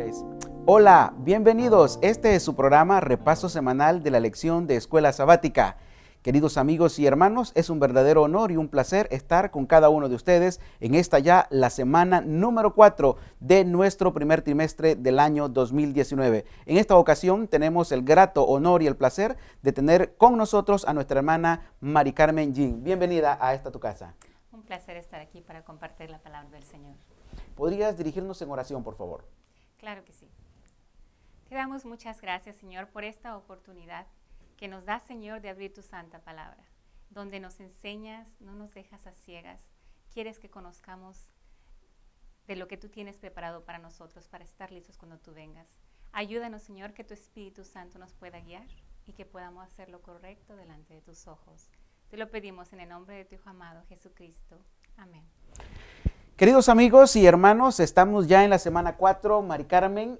Pues, hola, bienvenidos. Este es su programa Repaso Semanal de la Lección de Escuela Sabática. Queridos amigos y hermanos, es un verdadero honor y un placer estar con cada uno de ustedes en esta ya la semana número 4 de nuestro primer trimestre del año 2019. En esta ocasión tenemos el grato honor y el placer de tener con nosotros a nuestra hermana Mari Carmen Jin. Bienvenida a esta tu casa. Un placer estar aquí para compartir la palabra del Señor. ¿Podrías dirigirnos en oración, por favor? Claro que sí. Te damos muchas gracias, Señor, por esta oportunidad que nos da, Señor, de abrir tu santa palabra, donde nos enseñas, no nos dejas a ciegas. Quieres que conozcamos de lo que tú tienes preparado para nosotros, para estar listos cuando tú vengas. Ayúdanos, Señor, que tu Espíritu Santo nos pueda guiar y que podamos hacer lo correcto delante de tus ojos. Te lo pedimos en el nombre de tu Hijo amado, Jesucristo. Amén. Queridos amigos y hermanos, estamos ya en la semana 4, Mari Carmen,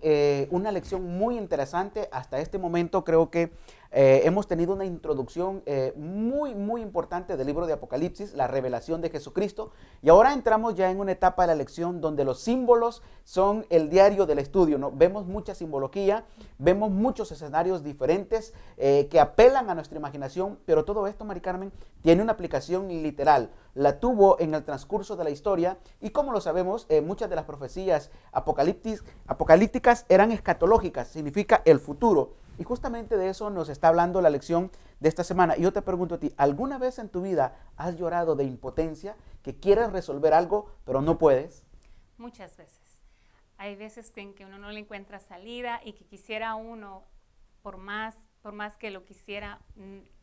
una lección muy interesante. Hasta este momento creo que hemos tenido una introducción muy importante del libro de Apocalipsis, la revelación de Jesucristo. Y ahora entramos ya en una etapa de la lección donde los símbolos son el diario del estudio, ¿no? Vemos mucha simbología, vemos muchos escenarios diferentes que apelan a nuestra imaginación, pero todo esto, Mari Carmen, tiene una aplicación literal. La tuvo en el transcurso de la historia y como lo sabemos, muchas de las profecías apocalípticas eran escatológicas, significa el futuro. Y justamente de eso nos está hablando la lección de esta semana. Y yo te pregunto a ti, ¿alguna vez en tu vida has llorado de impotencia, que quieres resolver algo, pero no puedes? Muchas veces. Hay veces en que uno no le encuentra salida y que quisiera uno, por más que lo quisiera,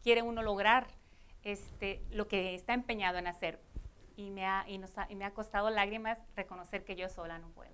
quiere uno lograr lo que está empeñado en hacer. Y me ha costado lágrimas reconocer que yo sola no puedo.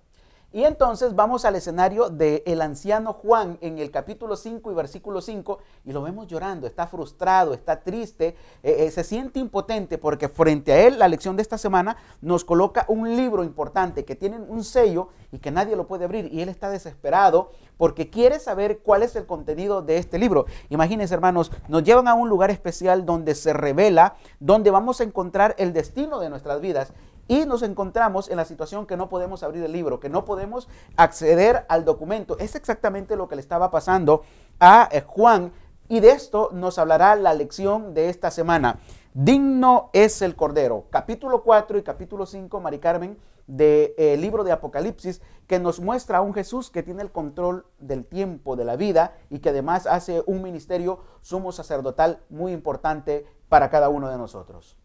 Y entonces vamos al escenario del anciano Juan en el capítulo 5 y versículo 5 y lo vemos llorando, está frustrado, está triste, se siente impotente porque frente a él la lección de esta semana nos coloca un libro importante que tiene un sello y que nadie lo puede abrir y él está desesperado porque quiere saber cuál es el contenido de este libro. Imagínense, hermanos, nos llevan a un lugar especial donde se revela, donde vamos a encontrar el destino de nuestras vidas. Y nos encontramos en la situación que no podemos abrir el libro, que no podemos acceder al documento. Es exactamente lo que le estaba pasando a Juan. Y de esto nos hablará la lección de esta semana. Digno es el Cordero. Capítulo 4 y capítulo 5, Mari Carmen, del libro de Apocalipsis, que nos muestra a un Jesús que tiene el control del tiempo, de la vida, y que además hace un ministerio sumo sacerdotal muy importante para cada uno de nosotros.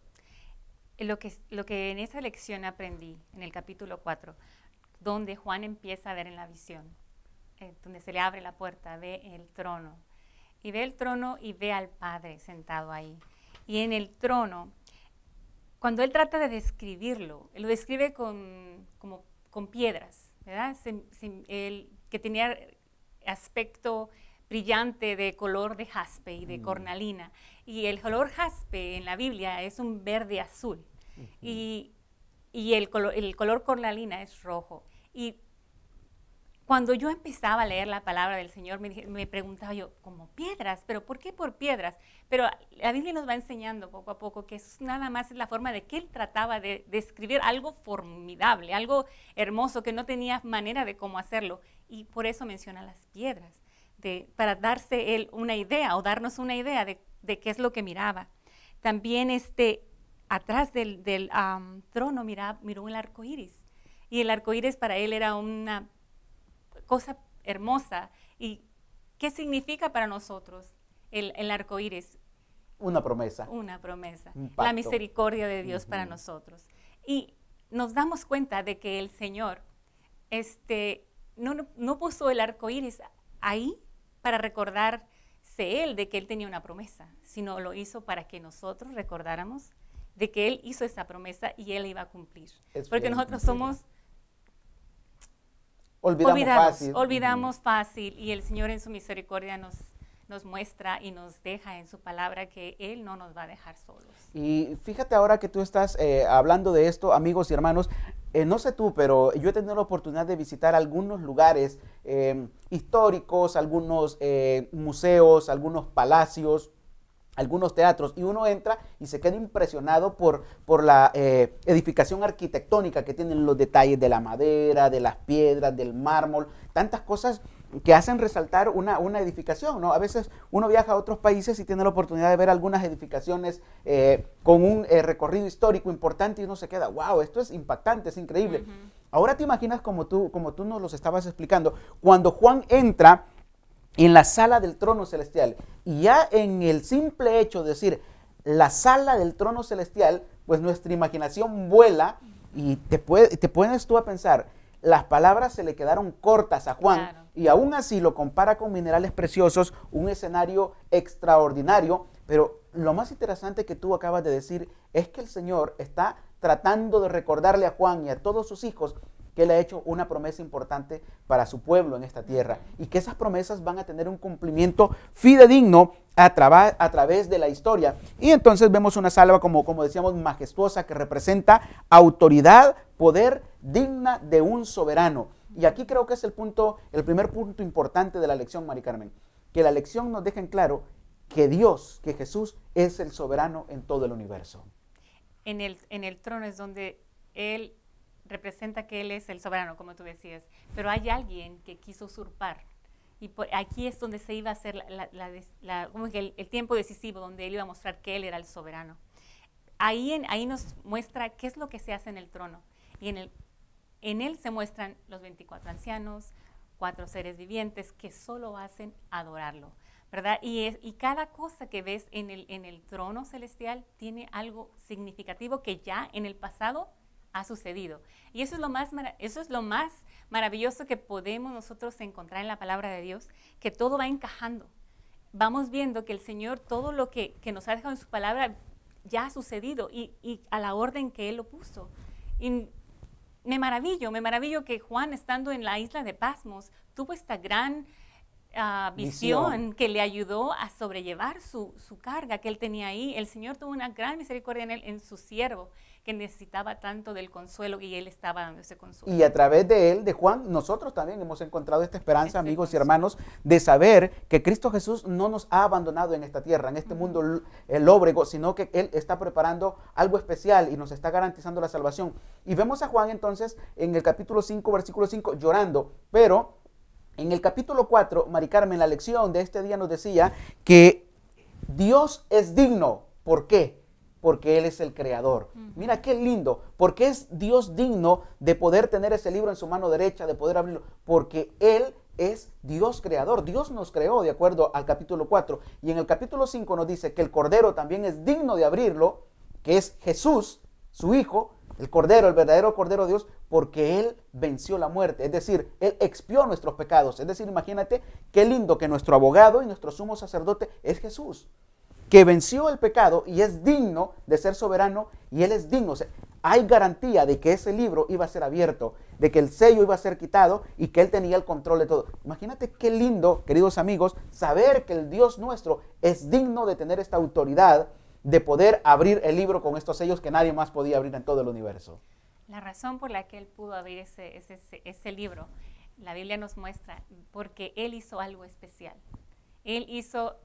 Lo que en esa lección aprendí, en el capítulo 4, donde Juan empieza a ver en la visión, donde se le abre la puerta, ve el trono. Y ve el trono y ve al Padre sentado ahí. Y en el trono, cuando él trata de describirlo, él lo describe con piedras, ¿verdad? Que tenía aspecto brillante de color de jaspe y de cornalina. Y el color jaspe en la Biblia es un verde azul. Y el color cornalina es rojo. Y cuando yo empezaba a leer la palabra del Señor, me preguntaba yo, ¿como piedras? ¿Pero por qué por piedras? Pero la Biblia nos va enseñando poco a poco que eso nada más es la forma de que él trataba de describir algo formidable, algo hermoso que no tenía manera de cómo hacerlo. Y por eso menciona las piedras. Para darse él una idea o darnos una idea de qué es lo que miraba. También atrás del trono miró el arco iris. Y el arco iris para él era una cosa hermosa. ¿Y qué significa para nosotros el arco iris? Una promesa. Una promesa. Un pacto. La misericordia de Dios para nosotros. Y nos damos cuenta de que el Señor no puso el arco iris ahí para recordarse él de que él tenía una promesa, sino lo hizo para que nosotros recordáramos de que él hizo esa promesa y él iba a cumplir. Porque nosotros somos olvidamos fácil y el Señor en su misericordia nos muestra y nos deja en su palabra que él no nos va a dejar solos. Y fíjate ahora que tú estás hablando de esto, amigos y hermanos, no sé tú, pero yo he tenido la oportunidad de visitar algunos lugares históricos, algunos museos, algunos palacios, algunos teatros, y uno entra y se queda impresionado por la edificación arquitectónica que tienen, los detalles de la madera, de las piedras, del mármol, tantas cosas que hacen resaltar una edificación, ¿no? A veces uno viaja a otros países y tiene la oportunidad de ver algunas edificaciones con un recorrido histórico importante y uno se queda, wow, esto es impactante, es increíble. Ahora te imaginas, como tú nos los estabas explicando, cuando Juan entra en la sala del trono celestial, y ya en el simple hecho de decir la sala del trono celestial, pues nuestra imaginación vuela y te pones tú a pensar, las palabras se le quedaron cortas a Juan, claro, y aún así lo compara con minerales preciosos, un escenario extraordinario. Pero lo más interesante que tú acabas de decir es que el Señor está tratando de recordarle a Juan y a todos sus hijos que Él ha hecho una promesa importante para su pueblo en esta tierra, y que esas promesas van a tener un cumplimiento fidedigno a través de la historia. Y entonces vemos una sala, como decíamos, majestuosa, que representa autoridad, poder digna de un soberano. Y aquí creo que es el primer punto importante de la lección, Mari Carmen, que la lección nos deja en claro que Dios, que Jesús es el soberano en todo el universo. En el trono es donde Él representa que Él es el soberano, como tú decías, pero hay alguien que quiso usurpar, y aquí es donde se iba a hacer como que el tiempo decisivo, donde Él iba a mostrar que Él era el soberano. Ahí nos muestra qué es lo que se hace en el trono, y en Él se muestran los 24 ancianos, 4 seres vivientes que solo hacen adorarlo, ¿verdad? Y cada cosa que ves en el trono celestial tiene algo significativo que ya en el pasado ha sucedido. Y eso es lo más maravilloso que podemos nosotros encontrar en la palabra de Dios, que todo va encajando. Vamos viendo que el Señor, todo lo que nos ha dejado en su palabra ya ha sucedido, y a la orden que Él lo puso. Y me maravillo que Juan, estando en la isla de Patmos, tuvo esta gran visión que le ayudó a sobrellevar su carga que él tenía ahí. El Señor tuvo una gran misericordia en su siervo, que necesitaba tanto del consuelo, y él estaba dando ese consuelo. Y a través de él, de Juan, nosotros también hemos encontrado esta esperanza, amigos y hermanos, de saber que Cristo Jesús no nos ha abandonado en esta tierra, en este mundo lóbrego, sino que Él está preparando algo especial y nos está garantizando la salvación. Y vemos a Juan entonces en el capítulo 5, versículo 5, llorando, pero en el capítulo 4, Mari Carmen, la lección de este día nos decía que Dios es digno. ¿Por qué? Porque Él es el creador. Mira qué lindo. Porque es Dios digno de poder tener ese libro en su mano derecha, de poder abrirlo. Porque Él es Dios creador. Dios nos creó, de acuerdo al capítulo 4. Y en el capítulo 5 nos dice que el Cordero también es digno de abrirlo, que es Jesús, su Hijo, el Cordero, el verdadero Cordero de Dios, porque Él venció la muerte. Es decir, Él expió nuestros pecados. Es decir, imagínate qué lindo que nuestro abogado y nuestro sumo sacerdote es Jesús, que venció el pecado y es digno de ser soberano, y Él es digno. O sea, hay garantía de que ese libro iba a ser abierto, de que el sello iba a ser quitado y que Él tenía el control de todo. Imagínate qué lindo, queridos amigos, saber que el Dios nuestro es digno de tener esta autoridad de poder abrir el libro con estos sellos que nadie más podía abrir en todo el universo. La razón por la que Él pudo abrir ese libro, la Biblia nos muestra, porque Él hizo algo especial. Él hizo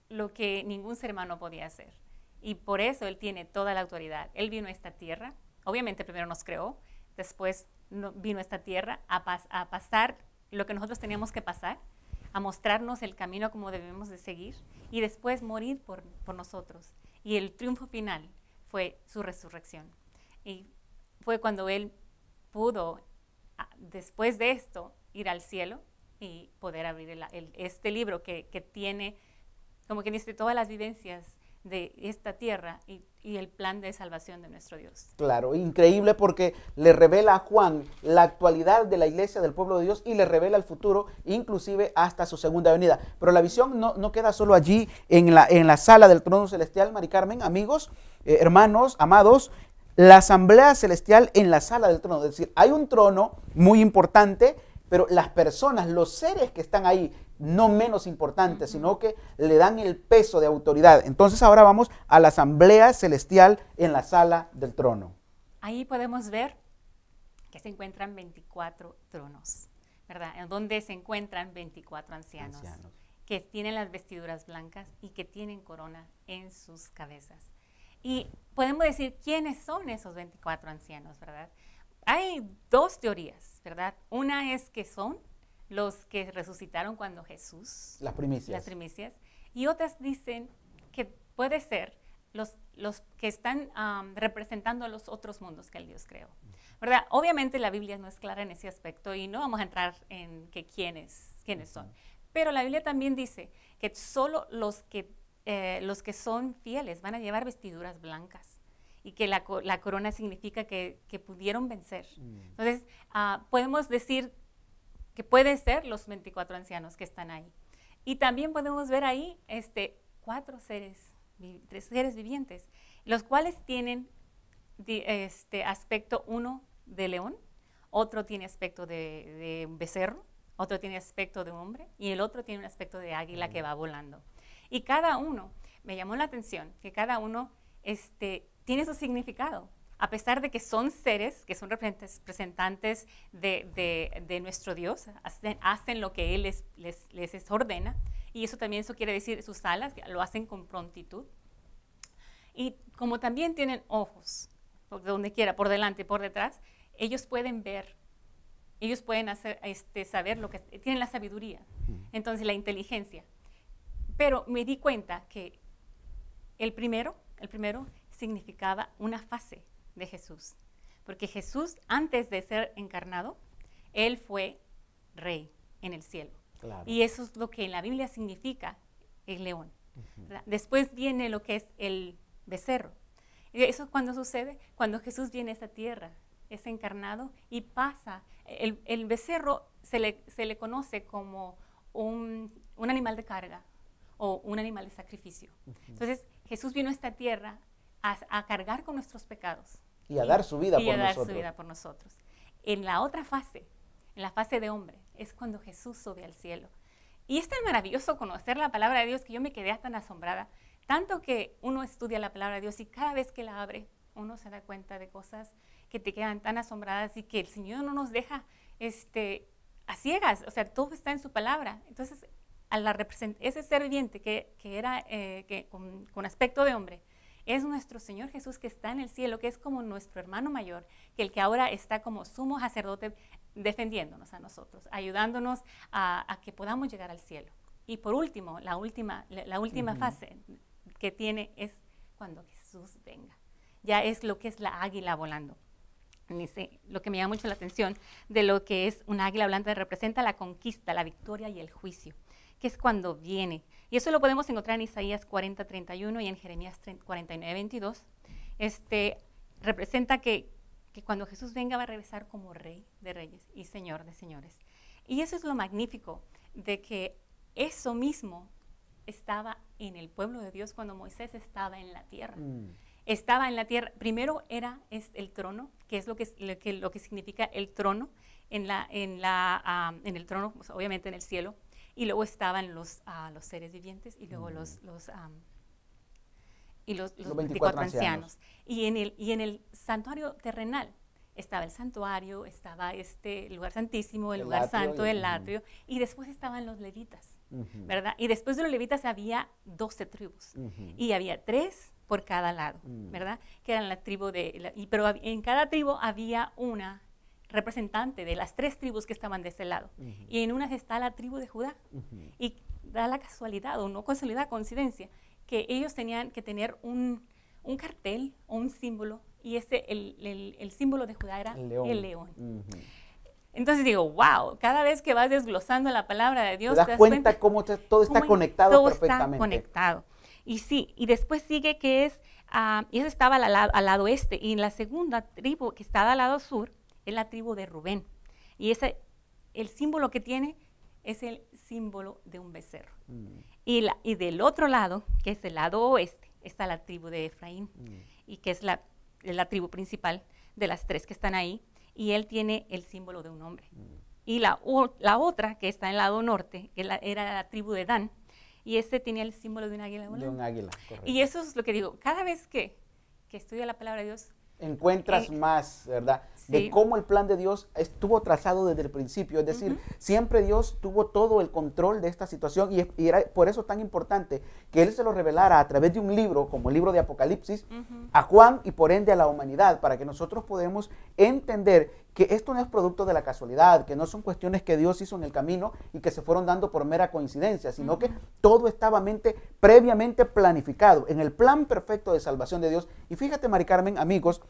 lo que ningún ser humano podía hacer. Y por eso Él tiene toda la autoridad. Él vino a esta tierra, obviamente primero nos creó, después vino a esta tierra a pasar lo que nosotros teníamos que pasar, a mostrarnos el camino como debemos de seguir, y después morir por nosotros. Y el triunfo final fue su resurrección. Y fue cuando Él pudo, después de esto, ir al cielo y poder abrir este libro que tiene, como que dice, todas las vivencias de esta tierra y el plan de salvación de nuestro Dios. Claro, increíble, porque le revela a Juan la actualidad de la iglesia, del pueblo de Dios, y le revela el futuro, inclusive hasta su segunda venida. Pero la visión no queda solo allí en la sala del trono celestial, Mari Carmen, amigos, hermanos, amados. La asamblea celestial en la sala del trono, es decir, hay un trono muy importante, pero las personas, los seres que están ahí, no menos importantes, sino que le dan el peso de autoridad. Entonces ahora vamos a la asamblea celestial en la sala del trono. Ahí podemos ver que se encuentran 24 tronos, ¿verdad? En donde se encuentran 24 ancianos. que tienen las vestiduras blancas y que tienen corona en sus cabezas. Y podemos decir quiénes son esos 24 ancianos, ¿verdad? Hay dos teorías, ¿verdad? Una es que son los que resucitaron cuando Jesús, Las primicias. y otras dicen que puede ser los que están representando a los otros mundos que el Dios creó, ¿verdad? Obviamente la Biblia no es clara en ese aspecto y no vamos a entrar en que quiénes son, pero la Biblia también dice que solo los que son fieles van a llevar vestiduras blancas y que la corona significa que pudieron vencer. Entonces, podemos decir que puede ser los 24 ancianos que están ahí. Y también podemos ver ahí tres seres vivientes, los cuales tienen aspecto, uno de león, otro tiene aspecto de un becerro, otro tiene aspecto de un hombre y el otro tiene un aspecto de águila que va volando. Y cada uno, me llamó la atención, que cada uno tiene su significado. A pesar de que son seres, que son representantes de nuestro Dios, hacen lo que Él les ordena, y eso quiere decir sus alas, lo hacen con prontitud. Y como también tienen ojos, por donde quiera, por delante y por detrás, ellos pueden ver, ellos pueden saber lo que tienen, la sabiduría, entonces la inteligencia. Pero me di cuenta que el primero significaba una fase de Jesús, porque Jesús, antes de ser encarnado, Él fue rey en el cielo. Claro. Y eso es lo que en la Biblia significa el león. Después viene lo que es el becerro. Y eso es cuando sucede, cuando Jesús viene a esta tierra, es encarnado y pasa. El becerro se le conoce como un animal de carga o un animal de sacrificio. Entonces, Jesús vino a esta tierra a cargar con nuestros pecados. Y a dar su vida por nosotros. En la otra fase, en la fase de hombre, es cuando Jesús sube al cielo. Y es tan maravilloso conocer la palabra de Dios que yo me quedé tan asombrada. Tanto que uno estudia la palabra de Dios y cada vez que la abre, uno se da cuenta de cosas que te quedan tan asombradas y que el Señor no nos deja a ciegas. O sea, todo está en su palabra. Entonces, ese ser viviente que era con aspecto de hombre, es nuestro Señor Jesús que está en el cielo, que es como nuestro hermano mayor, que el que ahora está como sumo sacerdote defendiéndonos a nosotros, ayudándonos a que podamos llegar al cielo. Y por último, la última fase que tiene es cuando Jesús venga. Ya es lo que es la águila volando. Dice, lo que me llama mucho la atención de lo que es una águila volante representa la conquista, la victoria y el juicio, que es cuando viene. Y eso lo podemos encontrar en Isaías 40:31 y en Jeremías 49:22. Representa que cuando Jesús venga va a regresar como Rey de Reyes y Señor de Señores. Y eso es lo magnífico de que eso mismo estaba en el pueblo de Dios cuando Moisés estaba en la tierra. Estaba en la tierra. Primero es el trono, que es lo que significa el trono en el trono, pues, obviamente en el cielo. Y luego estaban los seres vivientes y luego los 24 ancianos. Y en el santuario terrenal estaba el santuario, estaba el lugar santísimo, el lugar santo, el atrio, y después estaban los levitas, ¿verdad? Y después de los levitas había 12 tribus, y había 3 por cada lado, ¿verdad? Que eran la tribu pero en cada tribu había una representante de las 3 tribus que estaban de ese lado. Y en unas está la tribu de Judá. Y da la casualidad, o no casualidad, coincidencia, que ellos tenían que tener un cartel o un símbolo, y el símbolo de Judá era el león. Entonces digo, wow, cada vez que vas desglosando la palabra de Dios, te das cuenta cómo todo está conectado todo perfectamente. Está conectado. Y sí, y después sigue que y eso estaba al lado este, y en la segunda tribu que estaba al lado sur, es la tribu de Rubén. Y el símbolo que tiene es el símbolo de un becerro. Y del otro lado, que es el lado oeste, está la tribu de Efraín, y que es la tribu principal de las 3 que están ahí, y él tiene el símbolo de un hombre. Y la otra, que está en el lado norte, que era la tribu de Dan, y tenía el símbolo de un águila volando. De un águila, correcto. Y eso es lo que digo, cada vez que estudio la palabra de Dios, encuentras más, ¿verdad? Sí. De cómo el plan de Dios estuvo trazado desde el principio. Es decir, siempre Dios tuvo todo el control de esta situación y era por eso tan importante que Él se lo revelara a través de un libro, como el libro de Apocalipsis, a Juan y por ende a la humanidad, para que nosotros podamos entender que esto no es producto de la casualidad, que no son cuestiones que Dios hizo en el camino y que se fueron dando por mera coincidencia, sino que todo estaba previamente planificado en el plan perfecto de salvación de Dios. Y fíjate, Mari Carmen, amigos,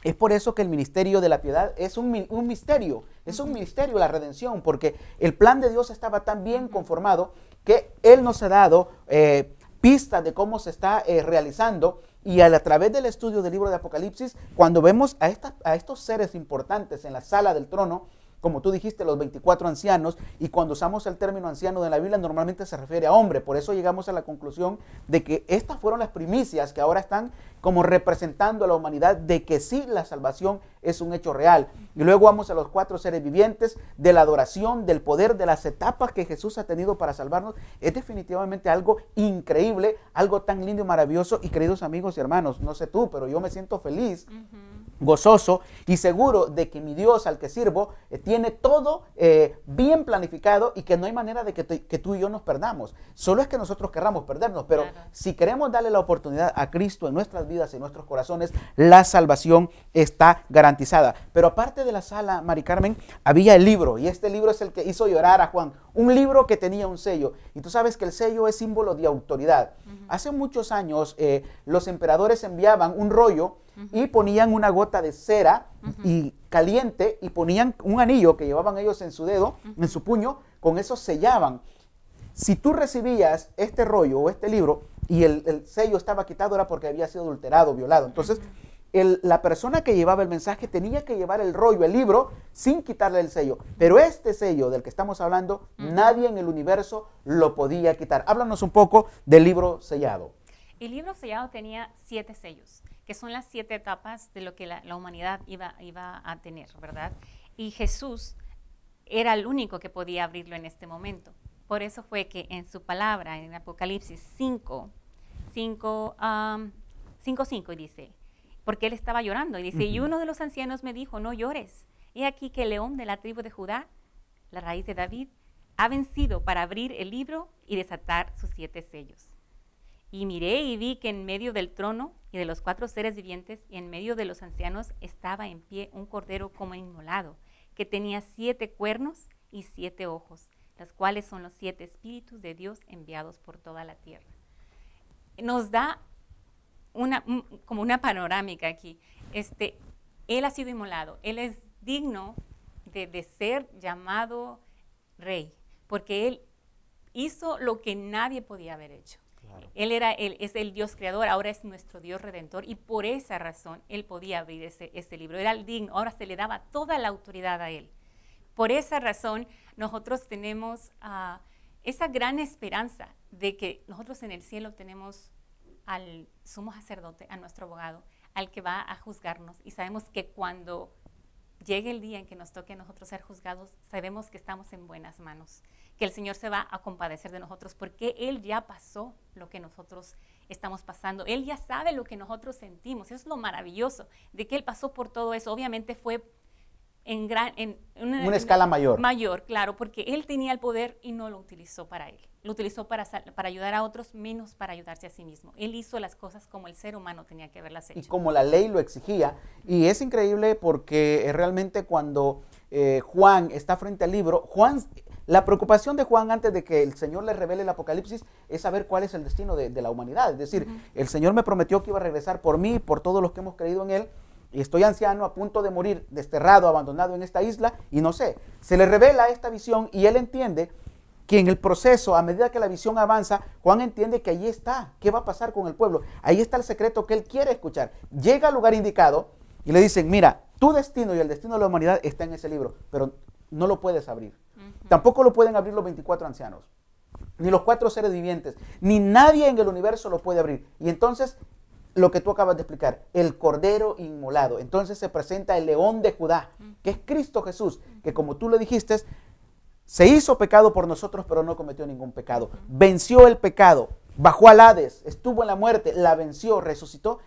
es por eso que el ministerio de la piedad es un misterio, es un misterio la redención, porque el plan de Dios estaba tan bien conformado que Él nos ha dado pistas de cómo se está realizando. Y a través del estudio del libro de Apocalipsis, cuando vemos a estos seres importantes en la sala del trono, como tú dijiste, los 24 ancianos, y cuando usamos el término anciano de la Biblia normalmente se refiere a hombre, por eso llegamos a la conclusión de que estas fueron las primicias que ahora están como representando a la humanidad de que sí, la salvación es un hecho real. Y luego vamos a los 4 seres vivientes, de la adoración, del poder, de las etapas que Jesús ha tenido para salvarnos. Es definitivamente algo increíble, algo tan lindo y maravilloso. Y queridos amigos y hermanos, no sé tú, pero yo me siento feliz, gozoso y seguro de que mi Dios al que sirvo tiene todo bien planificado y que no hay manera de que tú y yo nos perdamos. Solo es que nosotros querramos perdernos, pero si queremos darle la oportunidad a Cristo en nuestras vidas, en nuestros corazones, la salvación está garantizada. Pero aparte de la sala, Mari Carmen, había el libro, y este libro es el que hizo llorar a Juan, un libro que tenía un sello, y tú sabes que el sello es símbolo de autoridad. Hace muchos años los emperadores enviaban un rollo y ponían una gota de cera y caliente y ponían un anillo que llevaban ellos en su dedo, en su puño, con eso sellaban. Si tú recibías este rollo o este libro y el sello estaba quitado, era porque había sido adulterado, violado. Entonces, la persona que llevaba el mensaje tenía que llevar el rollo, el libro, sin quitarle el sello. Pero este sello del que estamos hablando, nadie en el universo lo podía quitar. Háblanos un poco del libro sellado. El libro sellado tenía 7 sellos, que son las 7 etapas de lo que la humanidad iba a tener, ¿verdad? Y Jesús era el único que podía abrirlo en este momento. Por eso fue que en su palabra, en Apocalipsis 5:5 dice, porque él estaba llorando, y dice, y uno de los ancianos me dijo, no llores, he aquí que el león de la tribu de Judá, la raíz de David, ha vencido para abrir el libro y desatar sus 7 sellos. Y miré y vi que en medio del trono y de los 4 seres vivientes y en medio de los ancianos estaba en pie un cordero como inmolado, que tenía 7 cuernos y 7 ojos, las cuales son los 7 espíritus de Dios enviados por toda la tierra. Nos da como una panorámica aquí. Él ha sido inmolado, él es digno de ser llamado rey, porque él hizo lo que nadie podía haber hecho. Claro. Él es el Dios creador, ahora es nuestro Dios redentor, y por esa razón él podía abrir ese libro. Era el digno, ahora se le daba toda la autoridad a él. Por esa razón nosotros tenemos esa gran esperanza de que nosotros en el cielo tenemos al sumo sacerdote, a nuestro abogado, al que va a juzgarnos, y sabemos que cuando llegue el día en que nos toque a nosotros ser juzgados, sabemos que estamos en buenas manos, que el Señor se va a compadecer de nosotros, porque Él ya pasó lo que nosotros estamos pasando, Él ya sabe lo que nosotros sentimos. Eso es lo maravilloso, de que Él pasó por todo eso. Obviamente fue en una escala mayor. Mayor, claro, porque Él tenía el poder y no lo utilizó para Él. Lo utilizó para ayudar a otros, menos para ayudarse a sí mismo. Él hizo las cosas como el ser humano tenía que haberlas hecho. Y como la ley lo exigía. Y es increíble porque realmente cuando Juan está frente al libro, la preocupación de Juan antes de que el Señor le revele el Apocalipsis es saber cuál es el destino de la humanidad. Es decir, el Señor me prometió que iba a regresar por mí, por todos los que hemos creído en Él. Y estoy anciano, a punto de morir, desterrado, abandonado en esta isla, y no sé. Se le revela esta visión y él entiende que en el proceso, a medida que la visión avanza, Juan entiende que allí está. ¿Qué va a pasar con el pueblo? Ahí está el secreto que él quiere escuchar. Llega al lugar indicado y le dicen, mira, tu destino y el destino de la humanidad está en ese libro, pero no lo puedes abrir. Tampoco lo pueden abrir los 24 ancianos, ni los 4 seres vivientes, ni nadie en el universo lo puede abrir. Y entonces, lo que tú acabas de explicar, el cordero inmolado. Entonces se presenta el león de Judá, que es Cristo Jesús, que como tú lo dijiste, se hizo pecado por nosotros, pero no cometió ningún pecado. Venció el pecado, bajó al Hades, estuvo en la muerte, la venció, resucitó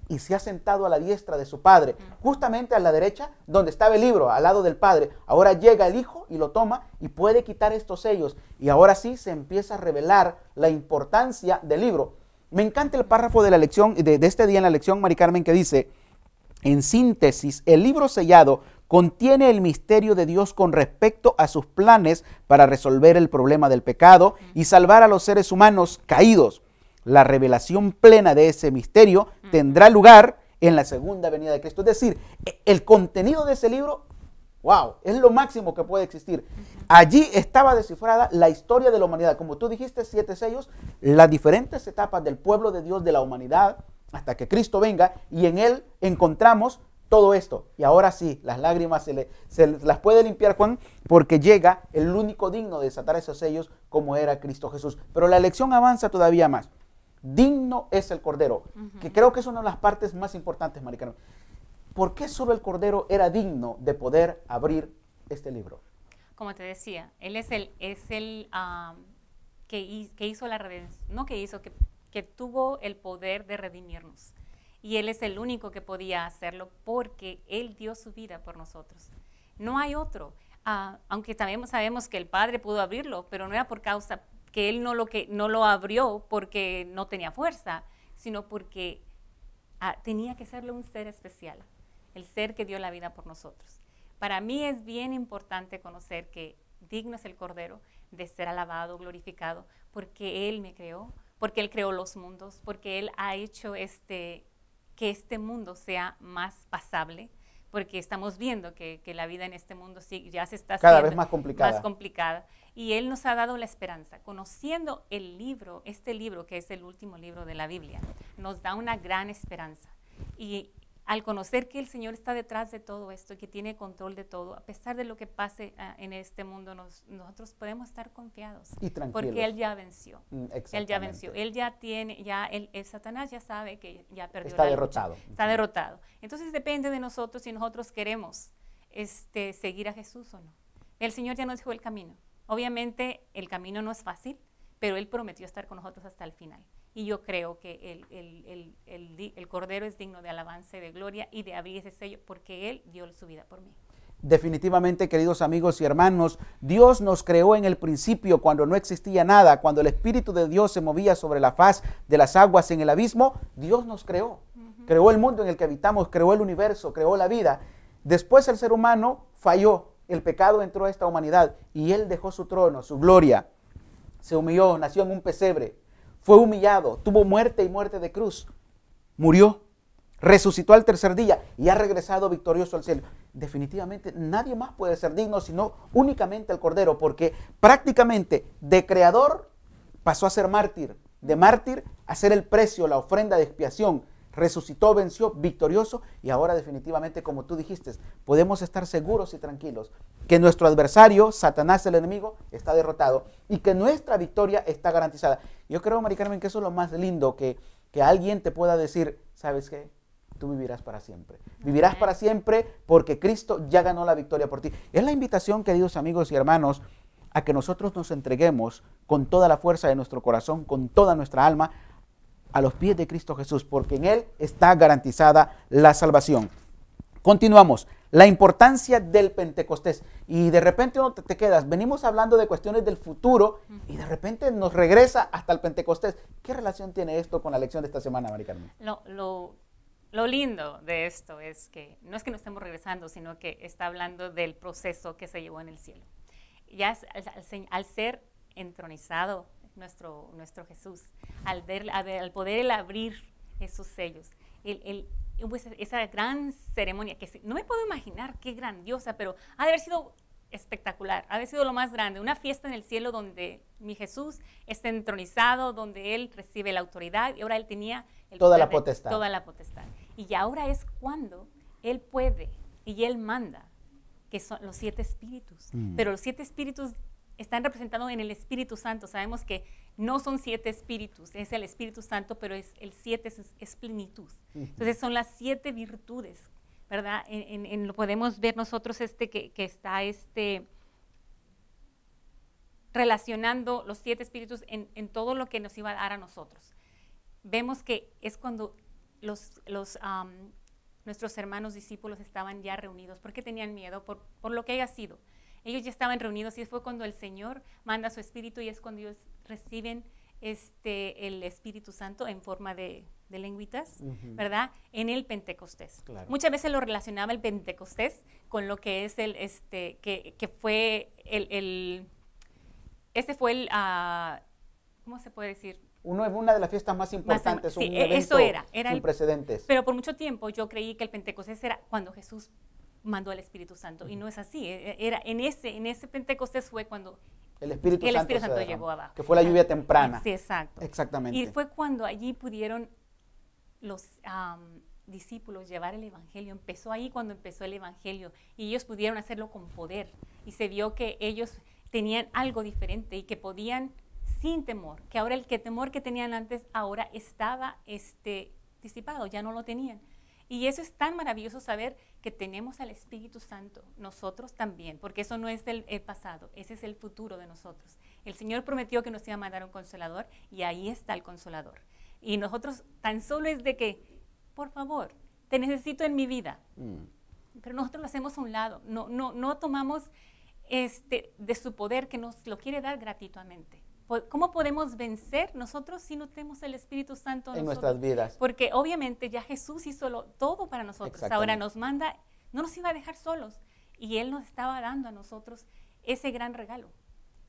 y se ha sentado a la diestra de su Padre, justamente a la derecha donde estaba el libro, al lado del Padre. Ahora llega el Hijo y lo toma y puede quitar estos sellos. Y ahora sí se empieza a revelar la importancia del libro. Me encanta el párrafo de la lección, de este día en la lección, Mari Carmen, que dice: en síntesis, el libro sellado contiene el misterio de Dios con respecto a sus planes para resolver el problema del pecado y salvar a los seres humanos caídos. La revelación plena de ese misterio tendrá lugar en la segunda venida de Cristo. Es decir, el contenido de ese libro, wow, es lo máximo que puede existir. Allí estaba descifrada la historia de la humanidad. Como tú dijiste, 7 sellos, las diferentes etapas del pueblo de Dios, de la humanidad, hasta que Cristo venga, y en Él encontramos todo esto. Y ahora sí, las lágrimas se las puede limpiar Juan, porque llega el único digno de desatar esos sellos, como era Cristo Jesús. Pero la lección avanza todavía más. Digno es el Cordero, que creo que es una de las partes más importantes, Mari Carmen. ¿Por qué solo el Cordero era digno de poder abrir este libro? Como te decía, Él es el que hizo la redención, no que hizo, que tuvo el poder de redimirnos. Y Él es el único que podía hacerlo porque Él dio su vida por nosotros. No hay otro. Aunque también sabemos que el Padre pudo abrirlo, pero no era por causa que Él no lo abrió porque no tenía fuerza, sino porque tenía que serle un ser especial, el ser que dio la vida por nosotros. Para mí es bien importante conocer que digno es el Cordero de ser alabado, glorificado, porque Él me creó, porque Él creó los mundos, porque Él ha hecho que este mundo sea más pasable, porque estamos viendo que la vida en este mundo sí, ya se está cada haciendo vez más complicada. Y Él nos ha dado la esperanza. Conociendo el libro, este libro que es el último libro de la Biblia, nos da una gran esperanza. Y al conocer que el Señor está detrás de todo esto, que tiene control de todo, a pesar de lo que pase en este mundo, nosotros podemos estar confiados. Y tranquilos. Porque Él ya venció. Él ya venció. Exactamente. Él ya tiene, el Satanás ya sabe que ya perdió Está la derrotado. lucha. Está derrotado. Entonces depende de nosotros si nosotros queremos seguir a Jesús o no. El Señor ya nos dijo el camino. Obviamente el camino no es fácil, pero Él prometió estar con nosotros hasta el final. Y yo creo que el Cordero es digno de alabanza y de gloria y de abrir ese sello porque Él dio su vida por mí. Definitivamente, queridos amigos y hermanos, Dios nos creó en el principio cuando no existía nada, cuando el Espíritu de Dios se movía sobre la faz de las aguas en el abismo. Dios nos creó. Creó el mundo en el que habitamos, creó el universo, creó la vida. Después el ser humano falló, el pecado entró a esta humanidad y Él dejó su trono, su gloria. Se humilló, nació en un pesebre, fue humillado, tuvo muerte y muerte de cruz, murió, resucitó al tercer día y ha regresado victorioso al cielo. Definitivamente nadie más puede ser digno sino únicamente el Cordero, porque prácticamente de creador pasó a ser mártir, de mártir a ser el precio, la ofrenda de expiación. Resucitó, venció, victorioso, y ahora definitivamente, como tú dijiste, podemos estar seguros y tranquilos que nuestro adversario, Satanás el enemigo, está derrotado y que nuestra victoria está garantizada. Yo creo, Mari Carmen, que eso es lo más lindo, que alguien te pueda decir: ¿sabes qué? Tú vivirás para siempre. Vivirás para siempre porque Cristo ya ganó la victoria por ti. Es la invitación, queridos amigos y hermanos, a que nosotros nos entreguemos con toda la fuerza de nuestro corazón, con toda nuestra alma, a los pies de Cristo Jesús, porque en Él está garantizada la salvación. Continuamos. La importancia del Pentecostés. Y de repente uno te quedas, venimos hablando de cuestiones del futuro y de repente nos regresa hasta el Pentecostés. ¿Qué relación tiene esto con la lección de esta semana, Mari Carmen? Lo lindo de esto es que no es que nos estemos regresando, sino que está hablando del proceso que se llevó en el cielo. Ya al ser entronizado nuestro Jesús, al poder él abrir esos sellos, esa gran ceremonia, que no me puedo imaginar qué grandiosa, pero ha de haber sido espectacular, ha de haber sido lo más grande, una fiesta en el cielo donde mi Jesús está entronizado, donde Él recibe la autoridad y ahora Él tenía toda la potestad. Toda la potestad. Y ahora es cuando Él puede y Él manda, que son los 7 espíritus, pero los 7 espíritus están representados en el Espíritu Santo. Sabemos que no son 7 espíritus, es el Espíritu Santo, pero el 7 es plenitud. Entonces son las 7 virtudes, ¿verdad? Lo podemos ver nosotros que está relacionando los 7 espíritus en todo lo que nos iba a dar a nosotros. Vemos que es cuando nuestros hermanos discípulos estaban ya reunidos. ¿Por qué tenían miedo? Por lo que haya sido. Ellos ya estaban reunidos y fue cuando el Señor manda su Espíritu y es cuando ellos reciben el Espíritu Santo en forma de lengüitas, ¿verdad? En el Pentecostés. Claro. Muchas veces lo relacionaba el Pentecostés con lo que es que fue ¿cómo se puede decir? Una de las fiestas más importantes, sí, un evento eso era sin precedentes. Pero por mucho tiempo yo creí que el Pentecostés era cuando Jesús mandó al Espíritu Santo, y no es así. Era en ese Pentecostés fue cuando el Espíritu Santo llegó abajo. Que fue la lluvia temprana. Sí, exacto. Exactamente. Y fue cuando allí pudieron los discípulos llevar el Evangelio. Empezó ahí cuando empezó el Evangelio y ellos pudieron hacerlo con poder. Y se vio que ellos tenían algo diferente y que podían sin temor, que ahora el temor que tenían antes ahora estaba disipado, ya no lo tenían. Y eso es tan maravilloso saber que tenemos al Espíritu Santo, nosotros también, porque eso no es el pasado, ese es el futuro de nosotros. El Señor prometió que nos iba a mandar un consolador y ahí está el consolador. Y nosotros tan solo es de que, por favor, te necesito en mi vida. Pero nosotros lo hacemos a un lado, no tomamos de su poder que nos lo quiere dar gratuitamente. ¿Cómo podemos vencer nosotros si no tenemos el Espíritu Santo en nuestras vidas? Porque obviamente ya Jesús hizo todo para nosotros. Ahora nos manda, no nos iba a dejar solos. Y Él nos estaba dando a nosotros ese gran regalo,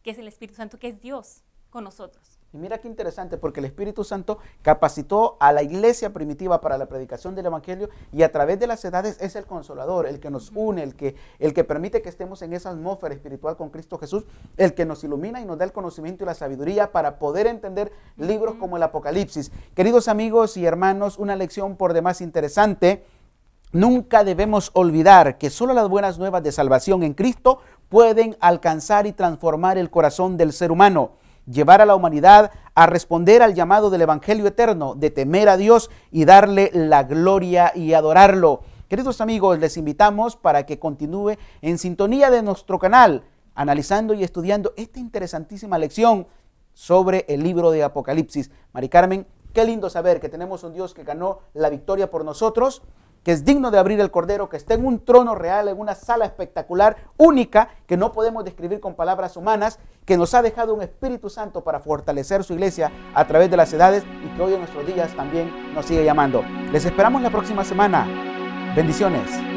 que es el Espíritu Santo, que es Dios con nosotros. Y mira qué interesante, porque el Espíritu Santo capacitó a la iglesia primitiva para la predicación del Evangelio y a través de las edades es el consolador, el que nos une, el que permite que estemos en esa atmósfera espiritual con Cristo Jesús, el que nos ilumina y nos da el conocimiento y la sabiduría para poder entender libros como el Apocalipsis. Queridos amigos y hermanos, una lección por demás interesante. Nunca debemos olvidar que solo las buenas nuevas de salvación en Cristo pueden alcanzar y transformar el corazón del ser humano, llevar a la humanidad a responder al llamado del Evangelio eterno, de temer a Dios y darle la gloria y adorarlo. Queridos amigos, les invitamos para que continúe en sintonía de nuestro canal, analizando y estudiando esta interesantísima lección sobre el libro de Apocalipsis. Mari Carmen, qué lindo saber que tenemos un Dios que ganó la victoria por nosotros, que es digno de abrir el cordero, que está en un trono real, en una sala espectacular, única, que no podemos describir con palabras humanas, que nos ha dejado un Espíritu Santo para fortalecer su iglesia a través de las edades y que hoy en nuestros días también nos sigue llamando. Les esperamos la próxima semana. Bendiciones.